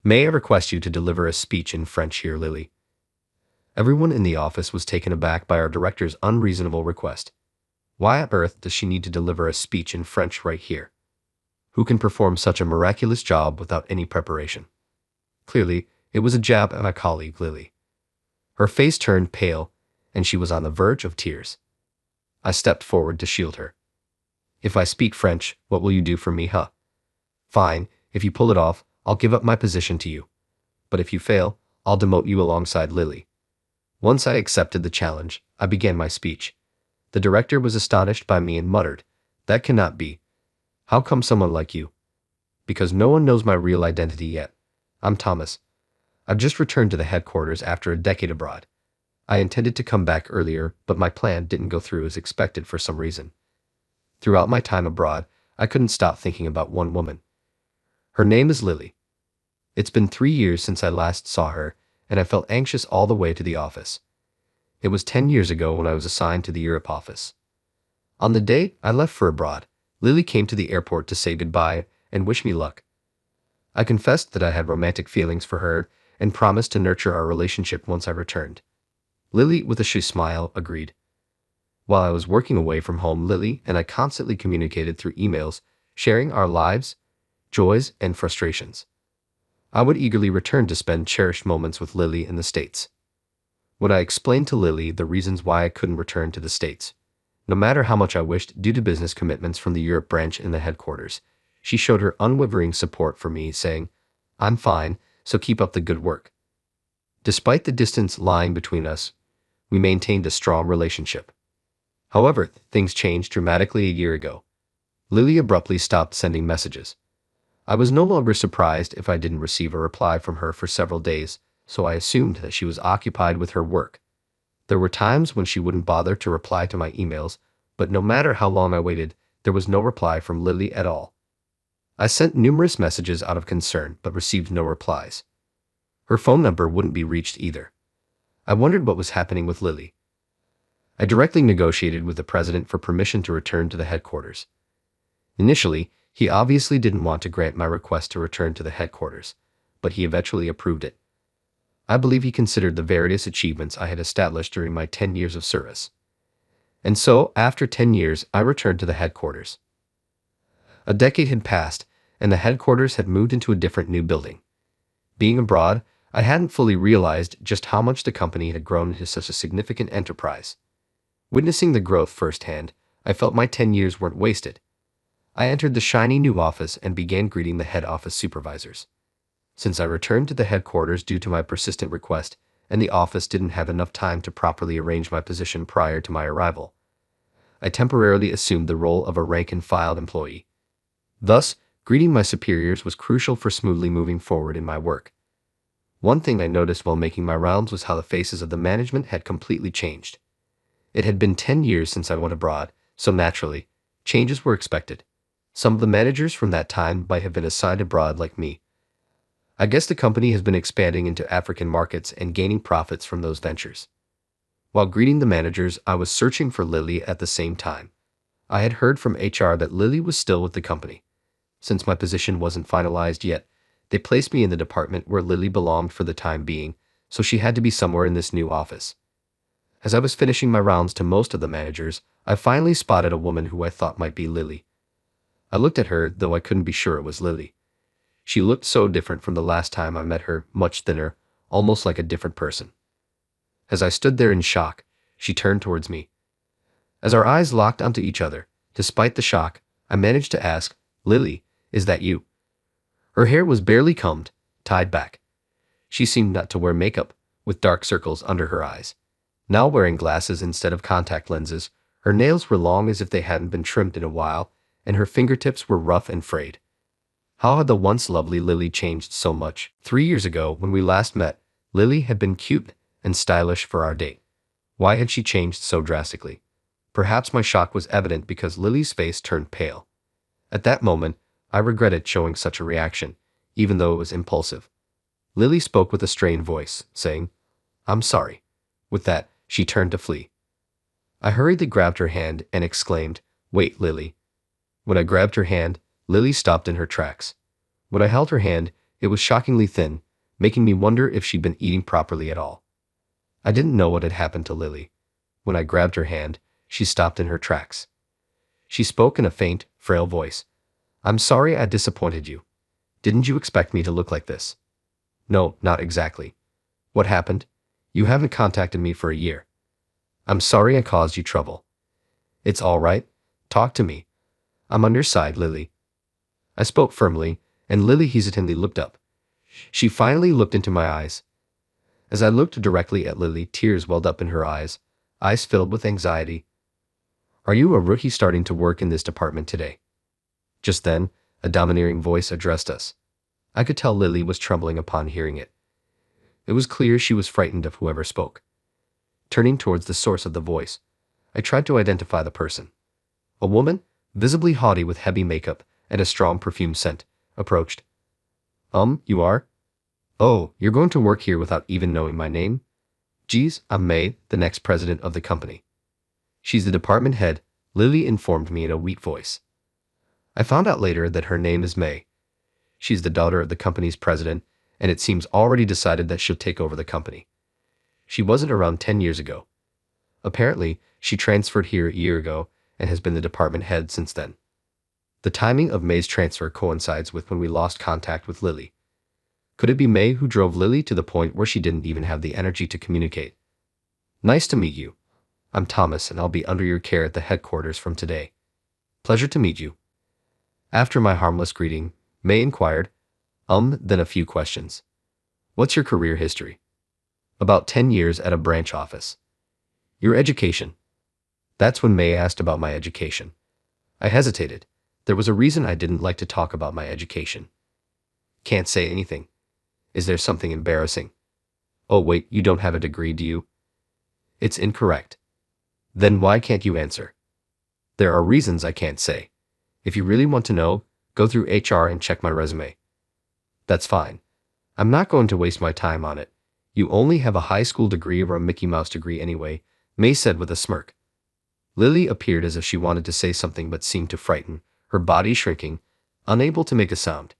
May I request you to deliver a speech in French here, Lily? Everyone in the office was taken aback by our director's unreasonable request. Why on earth does she need to deliver a speech in French right here? Who can perform such a miraculous job without any preparation? Clearly, it was a jab at my colleague, Lily. Her face turned pale, and she was on the verge of tears. I stepped forward to shield her. If I speak French, what will you do for me, huh? Fine, if you pull it off, I'll give up my position to you. But if you fail, I'll demote you alongside Lily. Once I accepted the challenge, I began my speech. The director was astonished by me and muttered, "That cannot be. How come someone like you?" "Because no one knows my real identity yet. I'm Thomas. I've just returned to the headquarters after a decade abroad. I intended to come back earlier, but my plan didn't go through as expected for some reason. Throughout my time abroad, I couldn't stop thinking about one woman. Her name is Lily. It's been 3 years since I last saw her, and I felt anxious all the way to the office. It was 10 years ago when I was assigned to the Europe office. On the day I left for abroad, Lily came to the airport to say goodbye and wish me luck. I confessed that I had romantic feelings for her and promised to nurture our relationship once I returned. Lily, with a shy smile, agreed. While I was working away from home, Lily and I constantly communicated through emails, sharing our lives, joys, and frustrations. I would eagerly return to spend cherished moments with Lily in the States. When I explained to Lily the reasons why I couldn't return to the States, no matter how much I wished due to business commitments from the Europe branch in the headquarters, she showed her unwavering support for me, saying, "I'm fine, so keep up the good work." Despite the distance lying between us, we maintained a strong relationship. However, things changed dramatically a year ago. Lily abruptly stopped sending messages. I was no longer surprised if I didn't receive a reply from her for several days, so I assumed that she was occupied with her work. There were times when she wouldn't bother to reply to my emails, but no matter how long I waited, there was no reply from Lily at all. I sent numerous messages out of concern, but received no replies. Her phone number wouldn't be reached either. I wondered what was happening with Lily. I directly negotiated with the president for permission to return to the headquarters. Initially, he obviously didn't want to grant my request to return to the headquarters, but he eventually approved it. I believe he considered the various achievements I had established during my 10 years of service. And so, after 10 years, I returned to the headquarters. A decade had passed, and the headquarters had moved into a different new building. Being abroad, I hadn't fully realized just how much the company had grown into such a significant enterprise. Witnessing the growth firsthand, I felt my 10 years weren't wasted. I entered the shiny new office and began greeting the head office supervisors. Since I returned to the headquarters due to my persistent request, and the office didn't have enough time to properly arrange my position prior to my arrival, I temporarily assumed the role of a rank-and-file employee. Thus, greeting my superiors was crucial for smoothly moving forward in my work. One thing I noticed while making my rounds was how the faces of the management had completely changed. It had been 10 years since I went abroad, so naturally, changes were expected. Some of the managers from that time might have been assigned abroad like me. I guess the company has been expanding into African markets and gaining profits from those ventures. While greeting the managers, I was searching for Lily at the same time. I had heard from HR that Lily was still with the company. Since my position wasn't finalized yet, they placed me in the department where Lily belonged for the time being, so she had to be somewhere in this new office. As I was finishing my rounds to most of the managers, I finally spotted a woman who I thought might be Lily. I looked at her, though I couldn't be sure it was Lily. She looked so different from the last time I met her, much thinner, almost like a different person. As I stood there in shock, she turned towards me. As our eyes locked onto each other, despite the shock, I managed to ask, "Lily, is that you?" Her hair was barely combed, tied back. She seemed not to wear makeup, with dark circles under her eyes. Now wearing glasses instead of contact lenses, her nails were long as if they hadn't been trimmed in a while, and her fingertips were rough and frayed. How had the once lovely Lily changed so much? 3 years ago, when we last met, Lily had been cute and stylish for our date. Why had she changed so drastically? Perhaps my shock was evident because Lily's face turned pale. At that moment, I regretted showing such a reaction, even though it was impulsive. Lily spoke with a strained voice, saying, "I'm sorry." With that, she turned to flee. I hurriedly grabbed her hand and exclaimed, "Wait, Lily." When I grabbed her hand, Lily stopped in her tracks. When I held her hand, It was shockingly thin, making me wonder if she'd been eating properly at all. I didn't know what had happened to Lily. When I grabbed her hand, she stopped in her tracks. She spoke in a faint, frail voice. "I'm sorry I disappointed you. Didn't you expect me to look like this?" "No, not exactly. What happened? You haven't contacted me for a year. I'm sorry I caused you trouble." "It's all right. Talk to me. I'm on your side, Lily." I spoke firmly, and Lily hesitantly looked up. She finally looked into my eyes. As I looked directly at Lily, tears welled up in her eyes filled with anxiety. "Are you a rookie starting to work in this department today?" Just then, a domineering voice addressed us. I could tell Lily was trembling upon hearing it. It was clear she was frightened of whoever spoke. Turning towards the source of the voice, I tried to identify the person. A woman, visibly haughty with heavy makeup and a strong perfume scent, approached. You are? Oh, you're going to work here without even knowing my name? Geez, I'm May, the next president of the company." "She's the department head," Lily informed me in a weak voice. I found out later that her name is May. She's the daughter of the company's president, and it seems already decided that she'll take over the company. She wasn't around 10 years ago. Apparently, she transferred here a year ago and has been the department head since then. The timing of May's transfer coincides with when we lost contact with Lily. Could it be May who drove Lily to the point where she didn't even have the energy to communicate? "Nice to meet you. I'm Thomas, and I'll be under your care at the headquarters from today." "Pleasure to meet you." After my harmless greeting, May inquired, then a few questions. "What's your career history?" "About 10 years at a branch office." "Your education?" That's when May asked about my education. I hesitated. There was a reason I didn't like to talk about my education. "Can't say anything. Is there something embarrassing?" "Oh wait, you don't have a degree, do you?" "It's incorrect." "Then why can't you answer?" "There are reasons I can't say. If you really want to know, go through HR and check my resume." "That's fine. I'm not going to waste my time on it. You only have a high school degree or a Mickey Mouse degree anyway," May said with a smirk. Lily appeared as if she wanted to say something but seemed to frighten, her body shrinking, unable to make a sound.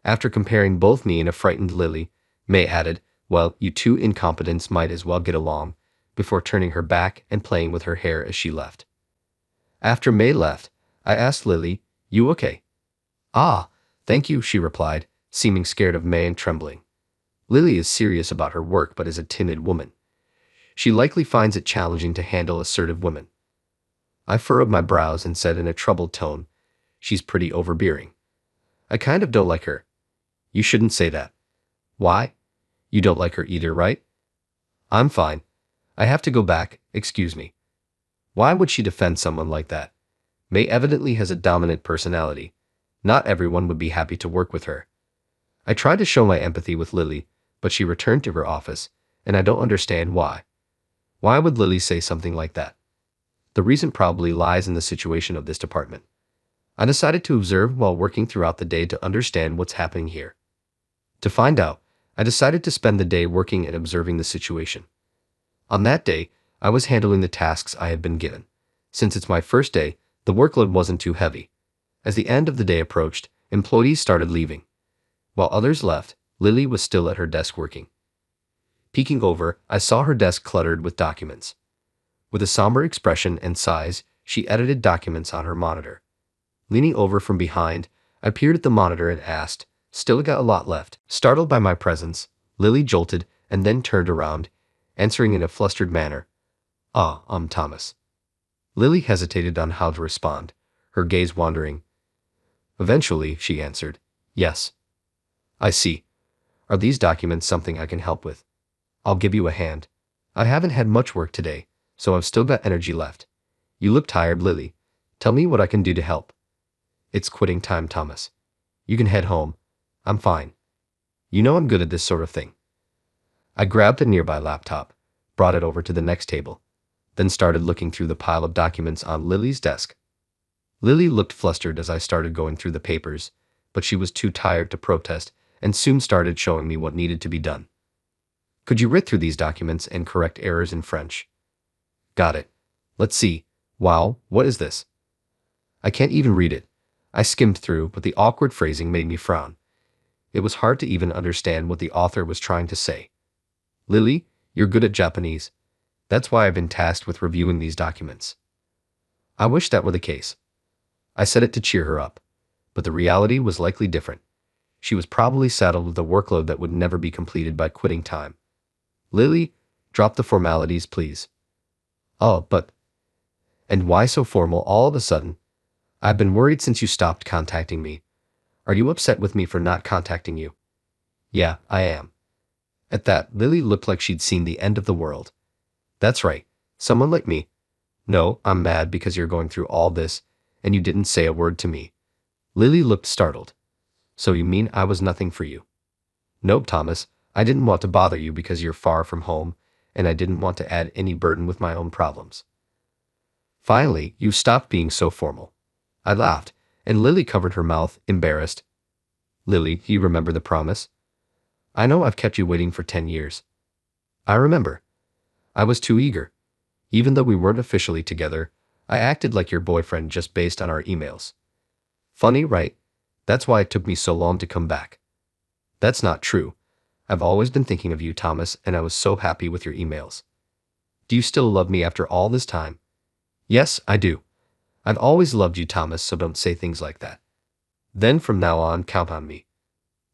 After comparing both me and a frightened Lily, May added, "Well, you two incompetents might as well get along," before turning her back and playing with her hair as she left. After May left, I asked Lily, "You okay?" "Ah, thank you," she replied, seeming scared of May and trembling. Lily is serious about her work but is a timid woman. She likely finds it challenging to handle assertive women. I furrowed my brows and said in a troubled tone, "She's pretty overbearing. I kind of don't like her." "You shouldn't say that." "Why? You don't like her either, right?" "I'm fine. I have to go back, excuse me." Why would she defend someone like that? May evidently has a dominant personality. Not everyone would be happy to work with her. I tried to show my empathy with Lily, but she returned to her office, and I don't understand why. Why would Lily say something like that? The reason probably lies in the situation of this department. I decided to observe while working throughout the day to understand what's happening here. To find out, I decided to spend the day working and observing the situation. On that day, I was handling the tasks I had been given. Since it's my first day, the workload wasn't too heavy. As the end of the day approached, employees started leaving. While others left, Lily was still at her desk working. Peeking over, I saw her desk cluttered with documents. With a somber expression and sighs, she edited documents on her monitor. Leaning over from behind, I peered at the monitor and asked, "Still got a lot left?" Startled by my presence, Lily jolted and then turned around, answering in a flustered manner, Thomas." Lily hesitated on how to respond, her gaze wandering. Eventually, she answered, "Yes." "I see. Are these documents something I can help with?" "I'll give you a hand. I haven't had much work today, so I've still got energy left." "You look tired, Lily. Tell me what I can do to help." "It's quitting time, Thomas. You can head home. I'm fine. You know I'm good at this sort of thing." I grabbed a nearby laptop, brought it over to the next table, then started looking through the pile of documents on Lily's desk. Lily looked flustered as I started going through the papers, but she was too tired to protest and soon started showing me what needed to be done. "Could you read through these documents and correct errors in French?" "Got it. Let's see. Wow, what is this?" I can't even read it. I skimmed through, but the awkward phrasing made me frown. It was hard to even understand what the author was trying to say. Lily, you're good at Japanese. That's why I've been tasked with reviewing these documents. I wish that were the case. I said it to cheer her up, but the reality was likely different. She was probably saddled with a workload that would never be completed by quitting time. Lily, drop the formalities, please. Oh, but... And why so formal all of a sudden? I've been worried since you stopped contacting me. Are you upset with me for not contacting you? Yeah, I am. At that, Lily looked like she'd seen the end of the world. That's right, someone like me. No, I'm mad because you're going through all this, and you didn't say a word to me. Lily looked startled. So you mean I was nothing for you? Nope, Thomas, I didn't want to bother you because you're far from home, and I didn't want to add any burden with my own problems. Finally, you stopped being so formal. I laughed, and Lily covered her mouth, embarrassed. Lily, you remember the promise? I know I've kept you waiting for 10 years. I remember. I was too eager. Even though we weren't officially together, I acted like your boyfriend just based on our emails. Funny, right? That's why it took me so long to come back. That's not true. I've always been thinking of you, Thomas, and I was so happy with your emails. Do you still love me after all this time? Yes, I do. I've always loved you, Thomas, so don't say things like that. Then from now on, count on me.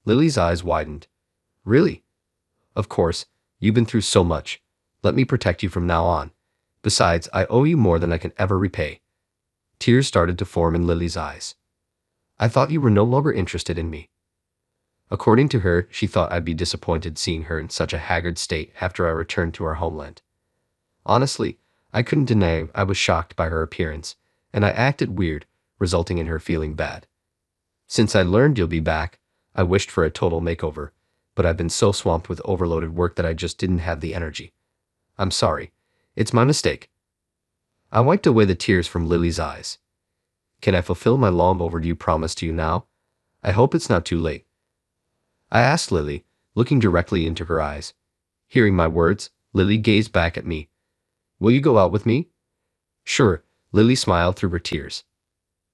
Lily's eyes widened. Really? Of course, you've been through so much. Let me protect you from now on. Besides, I owe you more than I can ever repay. Tears started to form in Lily's eyes. I thought you were no longer interested in me. According to her, she thought I'd be disappointed seeing her in such a haggard state after I returned to our homeland. Honestly, I couldn't deny I was shocked by her appearance, and I acted weird, resulting in her feeling bad. Since I learned you'll be back, I wished for a total makeover, but I've been so swamped with overloaded work that I just didn't have the energy. I'm sorry. It's my mistake. I wiped away the tears from Lily's eyes. Can I fulfill my long overdue promise to you now? I hope it's not too late. I asked Lily, looking directly into her eyes. Hearing my words, Lily gazed back at me. Will you go out with me? Sure, Lily smiled through her tears.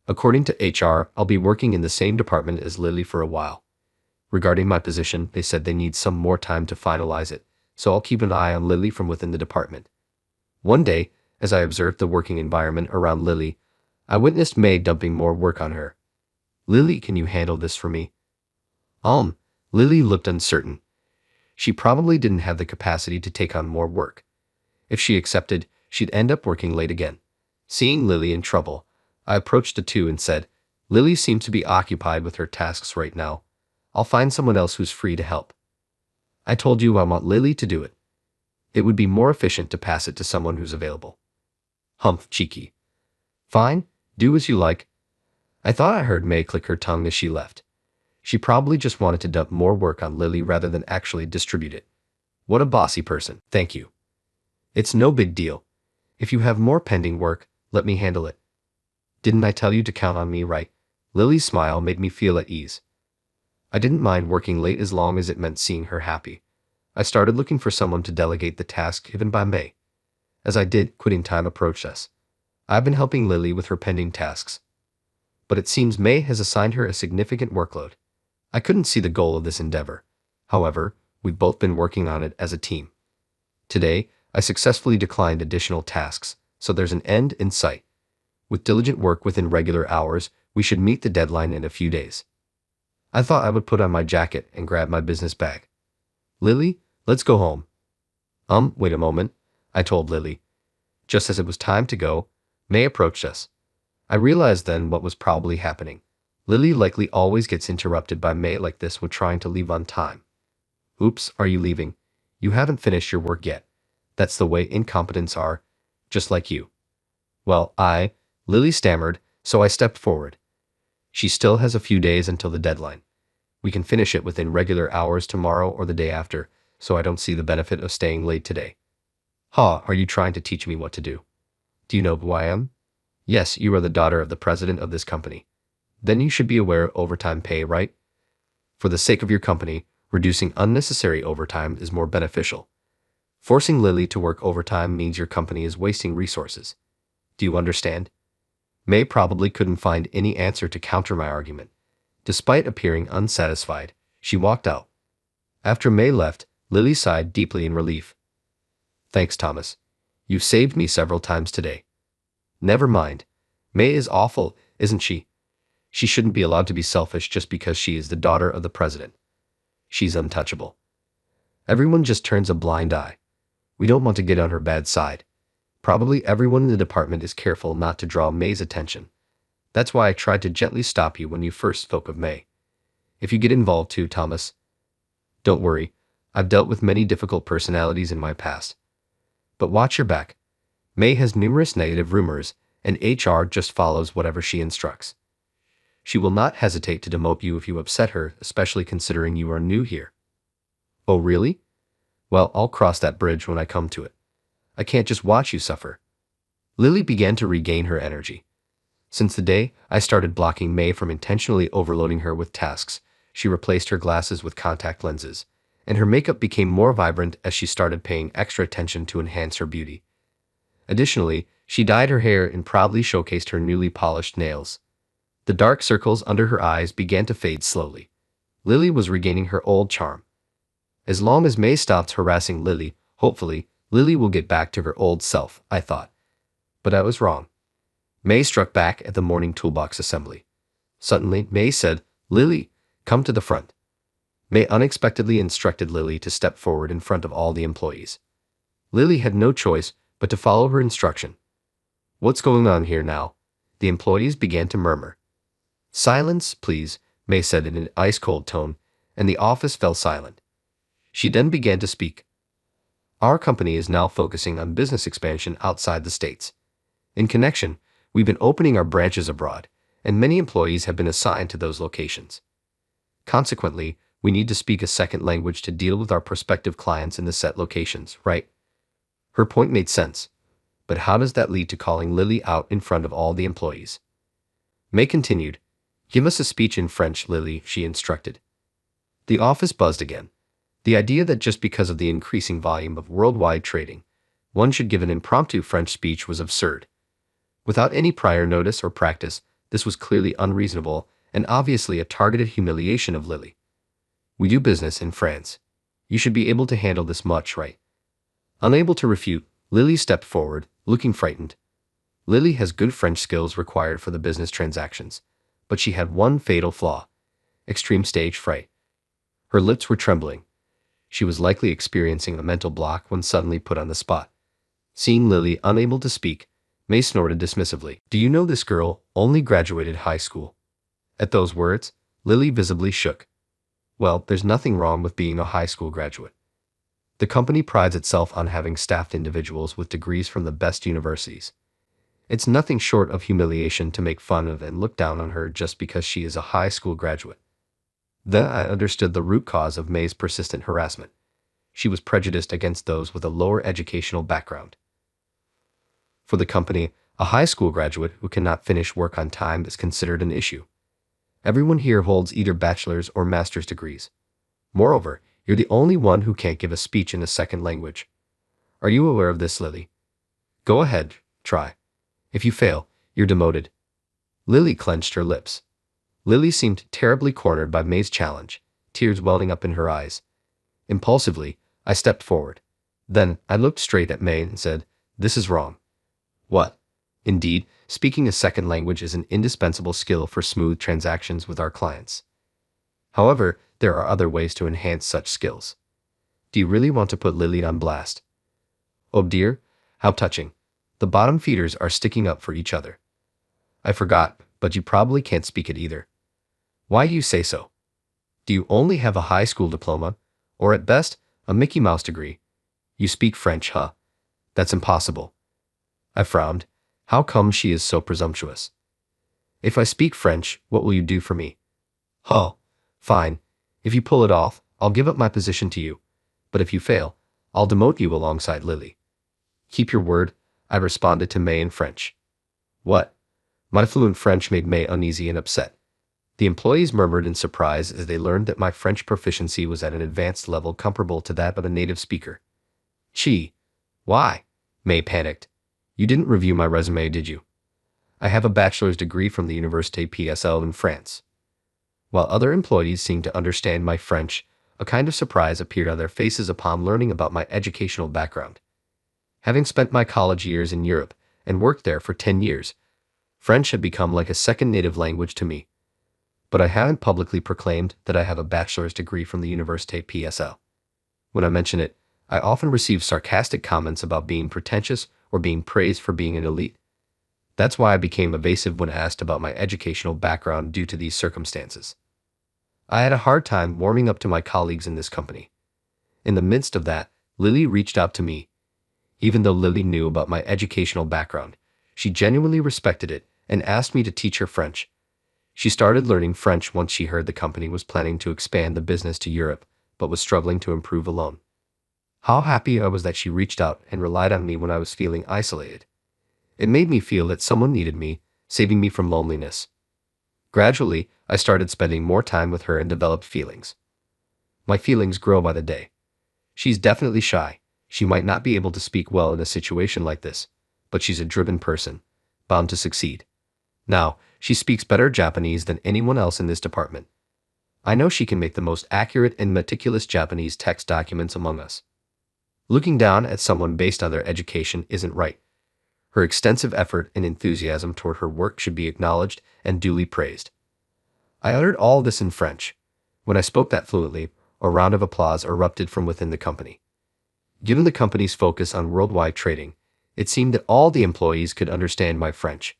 According to HR, I'll be working in the same department as Lily for a while. Regarding my position, they said they need some more time to finalize it, so I'll keep an eye on Lily from within the department. One day, as I observed the working environment around Lily, I witnessed May dumping more work on her. Lily, can you handle this for me? Lily looked uncertain. She probably didn't have the capacity to take on more work. If she accepted, she'd end up working late again. Seeing Lily in trouble, I approached the two and said, Lily seems to be occupied with her tasks right now. I'll find someone else who's free to help. I told you I want Lily to do it. It would be more efficient to pass it to someone who's available. Humph, cheeky. Fine, do as you like. I thought I heard May click her tongue as she left. She probably just wanted to dump more work on Lily rather than actually distribute it. What a bossy person. Thank you. It's no big deal. If you have more pending work, let me handle it. Didn't I tell you to count on me, right? Lily's smile made me feel at ease. I didn't mind working late as long as it meant seeing her happy. I started looking for someone to delegate the task given by May. As I did, quitting time approached us. I've been helping Lily with her pending tasks. But it seems May has assigned her a significant workload. I couldn't see the goal of this endeavor. However, we've both been working on it as a team. Today, I successfully declined additional tasks, so there's an end in sight. With diligent work within regular hours, we should meet the deadline in a few days. I thought I would put on my jacket and grab my business bag. Lily, let's go home. Wait a moment, I told Lily. Just as it was time to go, May approached us. I realized then what was probably happening. Lily likely always gets interrupted by May like this when trying to leave on time. Oops, are you leaving? You haven't finished your work yet. That's the way incompetents are, just like you. Well, Lily stammered, so I stepped forward. She still has a few days until the deadline. We can finish it within regular hours tomorrow or the day after, so I don't see the benefit of staying late today. Are you trying to teach me what to do? Do you know who I am? Yes, you are the daughter of the president of this company. Then you should be aware of overtime pay, right? For the sake of your company, reducing unnecessary overtime is more beneficial. Forcing Lily to work overtime means your company is wasting resources. Do you understand? May probably couldn't find any answer to counter my argument. Despite appearing unsatisfied, She walked out. After May left, Lily sighed deeply in relief. Thanks, Thomas. You've saved me several times today. Never mind. May is awful, isn't she? She shouldn't be allowed to be selfish just because she is the daughter of the president. She's untouchable. Everyone just turns a blind eye. We don't want to get on her bad side. Probably everyone in the department is careful not to draw May's attention. That's why I tried to gently stop you when you first spoke of May. If you get involved too, Thomas. Don't worry, I've dealt with many difficult personalities in my past. But watch your back. May has numerous negative rumors, and HR just follows whatever she instructs. She will not hesitate to demote you if you upset her, especially considering you are new here. Oh, really? Well, I'll cross that bridge when I come to it. I can't just watch you suffer. Lily began to regain her energy. Since the day I started blocking May from intentionally overloading her with tasks, she replaced her glasses with contact lenses, and her makeup became more vibrant as she started paying extra attention to enhance her beauty. Additionally, she dyed her hair and proudly showcased her newly polished nails. The dark circles under her eyes began to fade slowly. Lily was regaining her old charm. As long as May stopped harassing Lily, hopefully, Lily will get back to her old self, I thought. But I was wrong. May struck back at the morning toolbox assembly. Suddenly, May said, Lily, come to the front. May unexpectedly instructed Lily to step forward in front of all the employees. Lily had no choice but to follow her instruction. What's going on here now? The employees began to murmur. Silence, please, May said in an ice-cold tone, and the office fell silent. She then began to speak. Our company is now focusing on business expansion outside the States. In connection, we've been opening our branches abroad, and many employees have been assigned to those locations. Consequently, we need to speak a second language to deal with our prospective clients in the set locations, right? Her point made sense. But how does that lead to calling Lily out in front of all the employees? May continued. Give us a speech in French, Lily, she instructed. The office buzzed again. The idea that just because of the increasing volume of worldwide trading, one should give an impromptu French speech was absurd. Without any prior notice or practice, this was clearly unreasonable and obviously a targeted humiliation of Lily. We do business in France. You should be able to handle this much, right? Unable to refute, Lily stepped forward, looking frightened. Lily has good French skills required for the business transactions, but she had one fatal flaw: extreme stage fright. Her lips were trembling. She was likely experiencing a mental block when suddenly put on the spot. Seeing Lily unable to speak, May snorted dismissively. Do you know this girl only graduated high school? At those words, Lily visibly shook. Well, there's nothing wrong with being a high school graduate. The company prides itself on having staffed individuals with degrees from the best universities. It's nothing short of humiliation to make fun of and look down on her just because she is a high school graduate. Then I understood the root cause of May's persistent harassment. She was prejudiced against those with a lower educational background. For the company, a high school graduate who cannot finish work on time is considered an issue. Everyone here holds either bachelor's or master's degrees. Moreover, you're the only one who can't give a speech in a second language. Are you aware of this, Lily? Go ahead, try. If you fail, you're demoted. Lily clenched her lips. Lily seemed terribly cornered by May's challenge, tears welling up in her eyes. Impulsively, I stepped forward. Then, I looked straight at May and said, This is wrong. What? Indeed, speaking a second language is an indispensable skill for smooth transactions with our clients. However, there are other ways to enhance such skills. Do you really want to put Lily on blast? Oh dear, how touching. The bottom feeders are sticking up for each other. I forgot, but you probably can't speak it either. Why do you say so? Do you only have a high school diploma, or at best, a Mickey Mouse degree? You speak French, huh? That's impossible. I frowned. How come she is so presumptuous? If I speak French, what will you do for me? Huh. Fine. If you pull it off, I'll give up my position to you. But if you fail, I'll demote you alongside Lily. Keep your word, I responded to May in French. What? My fluent French made May uneasy and upset. The employees murmured in surprise as they learned that my French proficiency was at an advanced level comparable to that of a native speaker. Gee. Why? May panicked. You didn't review my resume, did you? I have a bachelor's degree from the Université PSL in France. While other employees seemed to understand my French, a kind of surprise appeared on their faces upon learning about my educational background. Having spent my college years in Europe and worked there for 10 years, French had become like a second native language to me. But I haven't publicly proclaimed that I have a bachelor's degree from the Université PSL. When I mention it, I often receive sarcastic comments about being pretentious or being praised for being an elite. That's why I became evasive when asked about my educational background due to these circumstances. I had a hard time warming up to my colleagues in this company. In the midst of that, Lily reached out to me. Even though Lily knew about my educational background, she genuinely respected it and asked me to teach her French. She started learning French once she heard the company was planning to expand the business to Europe, but was struggling to improve alone. How happy I was that she reached out and relied on me when I was feeling isolated. It made me feel that someone needed me, saving me from loneliness. Gradually, I started spending more time with her and developed feelings. My feelings grow by the day. She's definitely shy. She might not be able to speak well in a situation like this, but she's a driven person, bound to succeed. Now, she speaks better Japanese than anyone else in this department. I know she can make the most accurate and meticulous Japanese text documents among us. Looking down at someone based on their education isn't right. Her extensive effort and enthusiasm toward her work should be acknowledged and duly praised. I uttered all this in French. When I spoke that fluently, a round of applause erupted from within the company. Given the company's focus on worldwide trading, it seemed that all the employees could understand my French.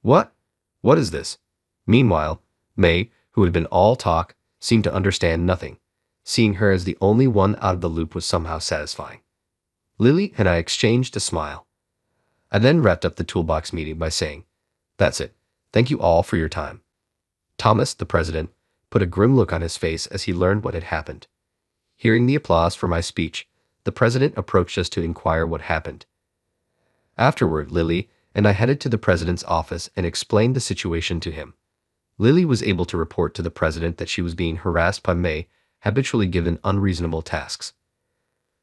What? What is this? Meanwhile, May, who had been all talk, seemed to understand nothing. Seeing her as the only one out of the loop was somehow satisfying. Lily and I exchanged a smile. I then wrapped up the toolbox meeting by saying, "That's it. Thank you all for your time." Thomas, the president, put a grim look on his face as he learned what had happened. Hearing the applause for my speech, the president approached us to inquire what happened. Afterward, Lily and I headed to the president's office and explained the situation to him. Lily was able to report to the president that she was being harassed by May, habitually given unreasonable tasks.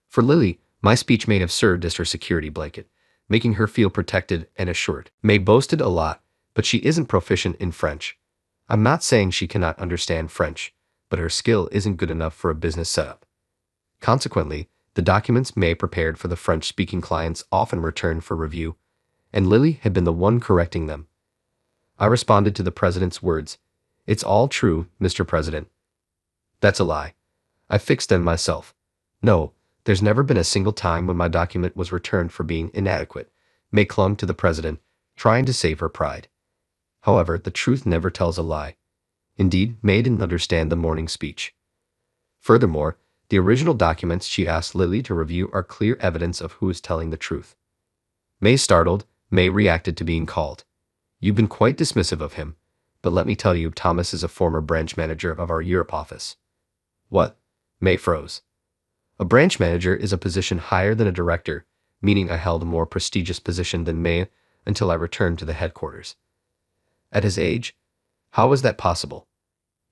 For Lily, my speech may have served as her security blanket, making her feel protected and assured. May boasted a lot, but she isn't proficient in French. I'm not saying she cannot understand French, but her skill isn't good enough for a business setup. Consequently, the documents May prepared for the French-speaking clients often returned for review, and Lily had been the one correcting them. I responded to the president's words, "It's all true, Mr. President." "That's a lie. I fixed them myself." "No, there's never been a single time when my document was returned for being inadequate." May clung to the president, trying to save her pride. However, the truth never tells a lie. Indeed, May didn't understand the morning speech. Furthermore, the original documents she asked Lily to review are clear evidence of who is telling the truth. Startled, May reacted to being called. "You've been quite dismissive of him, but let me tell you, Thomas is a former branch manager of our Europe office." "What?" May froze. A branch manager is a position higher than a director, meaning I held a more prestigious position than May until I returned to the headquarters. At his age? How is that possible?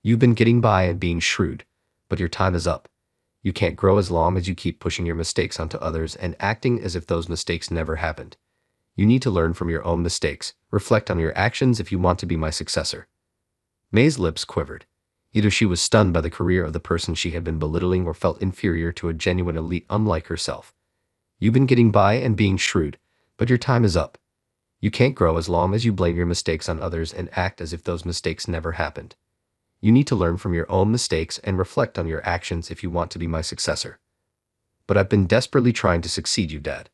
"You've been getting by and being shrewd, but your time is up. You can't grow as long as you keep pushing your mistakes onto others and acting as if those mistakes never happened. You need to learn from your own mistakes, reflect on your actions if you want to be my successor." May's lips quivered. Either she was stunned by the career of the person she had been belittling or felt inferior to a genuine elite unlike herself. "You've been getting by and being shrewd, but your time is up. You can't grow as long as you blame your mistakes on others and act as if those mistakes never happened. You need to learn from your own mistakes and reflect on your actions if you want to be my successor." "But I've been desperately trying to succeed you, Dad."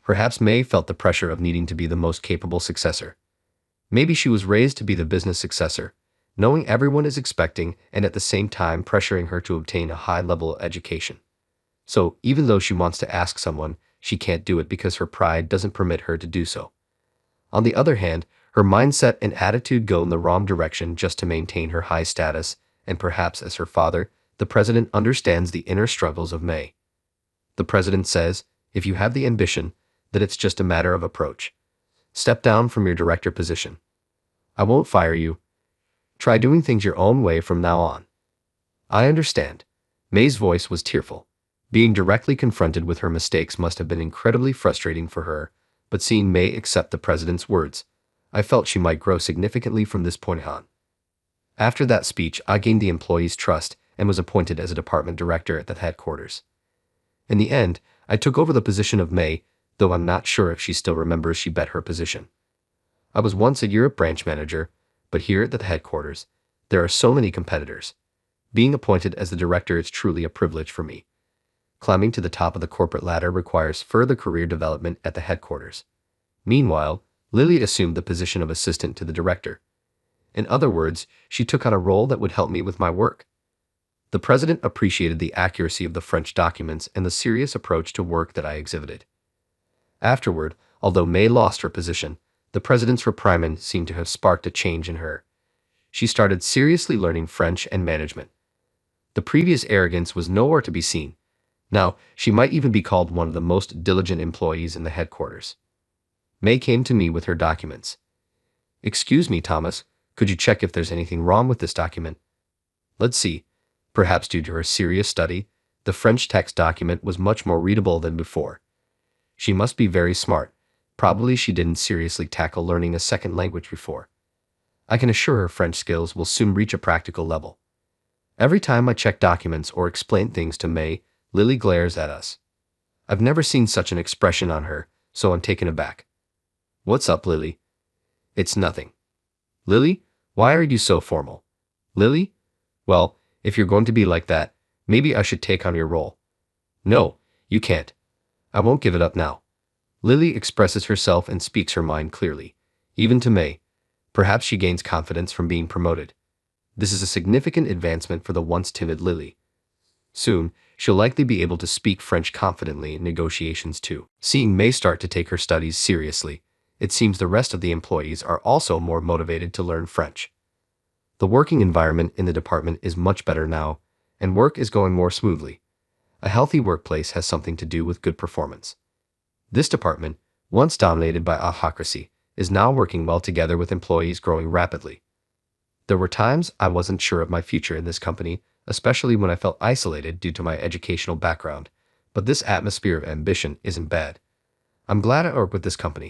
Perhaps May felt the pressure of needing to be the most capable successor. Maybe she was raised to be the business successor, knowing everyone is expecting and at the same time pressuring her to obtain a high-level education. So, even though she wants to ask someone, she can't do it because her pride doesn't permit her to do so. On the other hand, her mindset and attitude go in the wrong direction just to maintain her high status, and perhaps as her father, the president understands the inner struggles of May. The president says, "If you have the ambition, that it's just a matter of approach. Step down from your director position. I won't fire you. Try doing things your own way from now on." "I understand." May's voice was tearful. Being directly confronted with her mistakes must have been incredibly frustrating for her, but seeing May accept the president's words, I felt she might grow significantly from this point on. After that speech, I gained the employees' trust and was appointed as a department director at the headquarters. In the end, I took over the position of May, though I'm not sure if she still remembers she bet her position. I was once a Europe branch manager, but here at the headquarters, there are so many competitors. Being appointed as the director is truly a privilege for me. Climbing to the top of the corporate ladder requires further career development at the headquarters. Meanwhile, Lily assumed the position of assistant to the director. In other words, she took on a role that would help me with my work. The president appreciated the accuracy of the French documents and the serious approach to work that I exhibited. Afterward, although May lost her position, the president's reprimand seemed to have sparked a change in her. She started seriously learning French and management. The previous arrogance was nowhere to be seen. Now, she might even be called one of the most diligent employees in the headquarters. May came to me with her documents. "Excuse me, Thomas, could you check if there's anything wrong with this document?" Let's see. Perhaps due to her serious study, the French text document was much more readable than before. She must be very smart. Probably she didn't seriously tackle learning a second language before. I can assure her French skills will soon reach a practical level. Every time I check documents or explain things to May, Lily glares at us. I've never seen such an expression on her, so I'm taken aback. "What's up, Lily?" "It's nothing." "Lily, why are you so formal?" "Lily? Well, if you're going to be like that, maybe I should take on your role." "No, you can't. I won't give it up now." Lily expresses herself and speaks her mind clearly, even to May. Perhaps she gains confidence from being promoted. This is a significant advancement for the once timid Lily. Soon, she'll likely be able to speak French confidently in negotiations too. Seeing May start to take her studies seriously, it seems the rest of the employees are also more motivated to learn French. The working environment in the department is much better now, and work is going more smoothly. A healthy workplace has something to do with good performance. This department, once dominated by autocracy, is now working well together with employees growing rapidly. There were times I wasn't sure of my future in this company, especially when I felt isolated due to my educational background, but this atmosphere of ambition isn't bad. I'm glad I work with this company.